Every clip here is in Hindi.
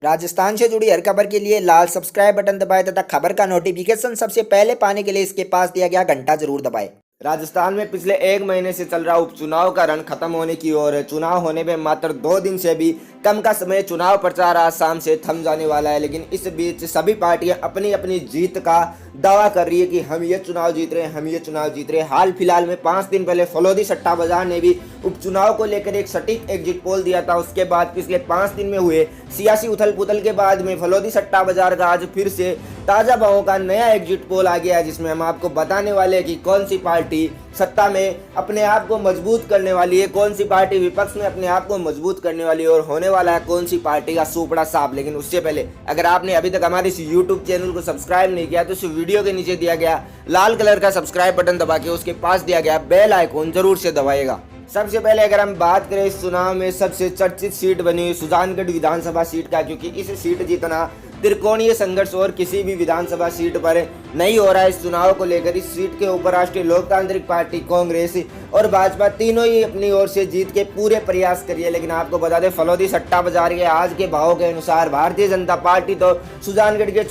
राजस्थान से जुड़ी हर खबर के लिए लाल सब्सक्राइब बटन दबाएं तथा खबर का नोटिफिकेशन सबसे पहले पाने के लिए इसके पास दिया गया घंटा जरूर दबाएं। राजस्थान में पिछले एक महीने से चल रहा उपचुनाव का रण खत्म होने की ओर है। चुनाव होने में मात्र 2 दिन से भी कम का समय चुनाव प्रचार आज शाम से थम जाने वाला है। लेकिन इस बीच सभी पार्टियां अपनी अपनी जीत का दावा कर रही है कि हम ये चुनाव जीत रहे हैं, हम ये चुनाव जीत रहे हैं। हाल फिलहाल में 5 दिन पहले फलोदी सट्टा बाजार ने भी उपचुनाव को लेकर एक सटीक एग्जिट पोल दिया था। उसके बाद पिछले 5 दिन में हुए सियासी उथल पुथल के बाद में फलोदी सट्टा बाजार का आज फिर से ताजा भावों का नया एग्जिट पोल आ गया है, जिसमें हम आपको बताने वाले हैं कि कौन सी पार्टी सत्ता में अपने आप को मजबूत करने वाली है, कौन सी पार्टी विपक्ष में अपने आप को मजबूत करने वाली है और होने वाला है कौन सी पार्टी का सुपड़ा साफ। लेकिन उससे पहले अगर आपने अभी तक हमारे इस यूट्यूब चैनल को सब्सक्राइब नहीं किया तो इस वीडियो के नीचे दिया गया लाल कलर का सब्सक्राइब बटन दबा के उसके पास दिया गया बेल आइकॉन जरूर से दबाएगा। सबसे पहले अगर हम बात करें इस चुनाव में सबसे चर्चित सीट बनी हुई सुजानगढ़ विधानसभा सीट का, क्योंकि इस सीट जीतना त्रिकोणीय संघर्ष और किसी भी विधानसभा सीट पर नहीं हो रहा है। इस चुनाव को लेकर इस सीट के ऊपर राष्ट्रीय लोकतांत्रिक पार्टी, कांग्रेस और भाजपा तीनों ही अपनी ओर से जीत के पूरे प्रयास करिए। लेकिन आपको बता दें फलोदी सट्टा बाजार के आज के भाव के अनुसार भारतीय जनता पार्टी तो सुजानगढ़ के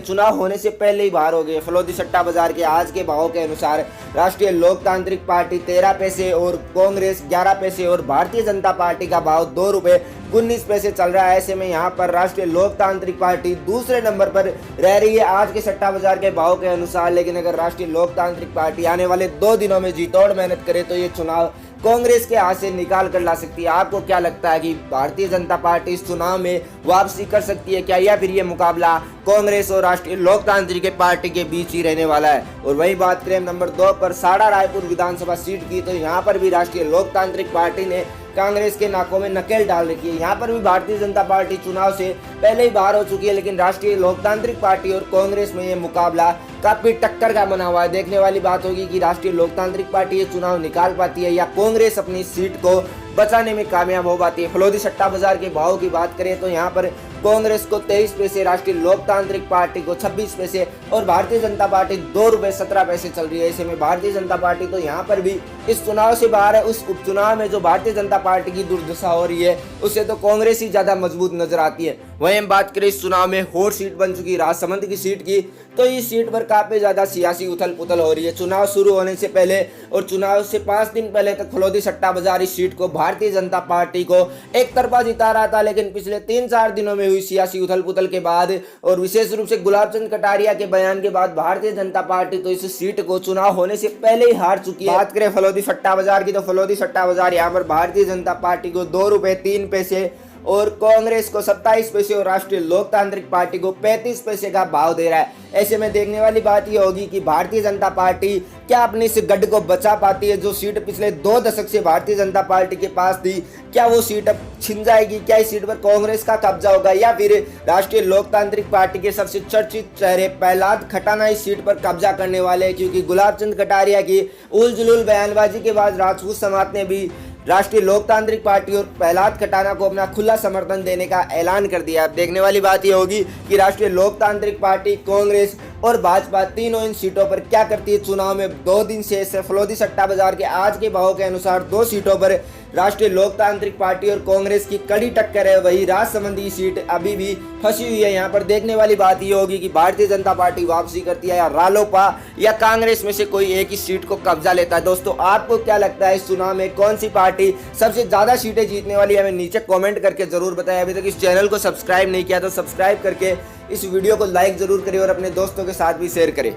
चुनाव होने से पहले ही बाहर हो गई। फलोदी सट्टा बाजार के आज के भाव के अनुसार राष्ट्रीय लोकतांत्रिक पार्टी 13 पैसे और कांग्रेस 11 पैसे और भारतीय जनता पार्टी का भाव 2 रुपए 19 पैसे चल रहा है। ऐसे में यहाँ पर राष्ट्रीय लोकतांत्रिक पार्टी दूसरे नंबर पर रह रही है आज के सट्टा बाजार के भाव के अनुसार। लेकिन अगर राष्ट्रीय लोकतांत्रिक पार्टी आने वाले 2 दिनों में जीतोड़ मेहनत करे तो ये चुनाव कांग्रेस के हाथ से निकाल कर ला सकती है। आपको क्या लगता है कि भारतीय जनता पार्टी इस चुनाव में वापसी कर सकती है क्या, या फिर ये मुकाबला कांग्रेस और राष्ट्रीय लोकतांत्रिक पार्टी के बीच ही रहने वाला है? और वही बात करें नंबर 2 पर साड़ा रायपुर विधानसभा सीट की, तो यहाँ पर भी राष्ट्रीय लोकतांत्रिक पार्टी ने कांग्रेस के नाकों में नकेल डाल रखी है। यहाँ पर भी भारतीय जनता पार्टी चुनाव से पहले ही बाहर हो चुकी है, लेकिन राष्ट्रीय लोकतांत्रिक पार्टी और कांग्रेस में ये मुकाबला काफी टक्कर का बना हुआ है। देखने वाली बात होगी कि राष्ट्रीय लोकतांत्रिक पार्टी ये चुनाव निकाल पाती है या कांग्रेस अपनी सीट को बचाने में कामयाब हो पाती है। फलोदी सट्टा बाजार के भाव की बात करें तो यहाँ पर कांग्रेस को 23 पैसे, राष्ट्रीय लोकतांत्रिक पार्टी को 26 पैसे और भारतीय जनता पार्टी 2 रुपए 17 पैसे चल रही है। ऐसे में भारतीय जनता पार्टी तो यहाँ पर भी इस चुनाव से बाहर है। उस उपचुनाव में जो भारतीय जनता पार्टी की दुर्दशा हो रही है उससे तो कांग्रेस ही ज्यादा मजबूत नजर आती है। वहीं हम बात करें इस चुनाव में हॉट सीट बन चुकी राजसमंद की सीट की, तो इस सीट पर काफी ज्यादा सियासी उथल पुथल हो रही है। चुनाव शुरू होने से पहले और चुनाव से 5 दिन पहले तक फलोदी सट्टा बाजार इस सीट को भारतीय जनता पार्टी को एक तरफा जिता रहा था, लेकिन पिछले 3-4 दिनों में हुई सियासी उथल पुथल के बाद और विशेष रूप से गुलाब चंद कटारिया के बयान के बाद भारतीय जनता पार्टी तो इस सीट को चुनाव होने से पहले ही हार चुकी है। बात करें फलोदी सट्टा बाजार की, तो फलोदी सट्टा बाजार यहाँ पर भारतीय जनता पार्टी को 2 रुपए 3 पैसे और कांग्रेस को 27 पैसे और राष्ट्रीय लोकतांत्रिक पार्टी को 35 पैसे का भाव दे रहा है। ऐसे में देखने वाली बात यह होगी कि भारतीय जनता पार्टी क्या अपनी इस गढ़ को बचा पाती है। जो सीट पिछले 2 दशक से भारतीय जनता पार्टी के पास थी, क्या वो सीट अब छिन जाएगी? क्या इस सीट पर कांग्रेस का कब्जा होगा या फिर राष्ट्रीय लोकतांत्रिक पार्टी के सबसे चर्चित चेहरे प्रहलाद खटाना इस सीट पर कब्जा करने वाले हैं? क्योंकि गुलाब चंद कटारिया की उल जुलूल बयानबाजी के बाद राजपूत समाज ने भी राष्ट्रीय लोकतांत्रिक पार्टी और प्रहलाद खटाना को अपना खुला समर्थन देने का ऐलान कर दिया। अब देखने वाली बात यह होगी कि राष्ट्रीय लोकतांत्रिक पार्टी, कांग्रेस और भाजपा तीनों इन सीटों पर क्या करती है। चुनाव में 2 दिन से फलोदी सट्टा बाजार के आज के भाव के अनुसार 2 सीटों पर राष्ट्रीय लोकतांत्रिक पार्टी और कांग्रेस की कड़ी टक्कर है। वही राजसमंदी सीट अभी भी फंसी हुई है। यहाँ पर देखने वाली बात यह होगी कि भारतीय जनता पार्टी वापसी करती है या रालोपा या कांग्रेस में से कोई एक ही सीट को कब्जा लेता है। दोस्तों आपको क्या लगता है इस चुनाव में कौन सी पार्टी सबसे ज्यादा सीटें जीतने वाली है? हमें नीचे कमेंट करके जरूर बताएं। अभी तक इस चैनल को सब्सक्राइब नहीं किया तो सब्सक्राइब करके इस वीडियो को लाइक जरूर करें और अपने दोस्तों के साथ भी शेयर करें।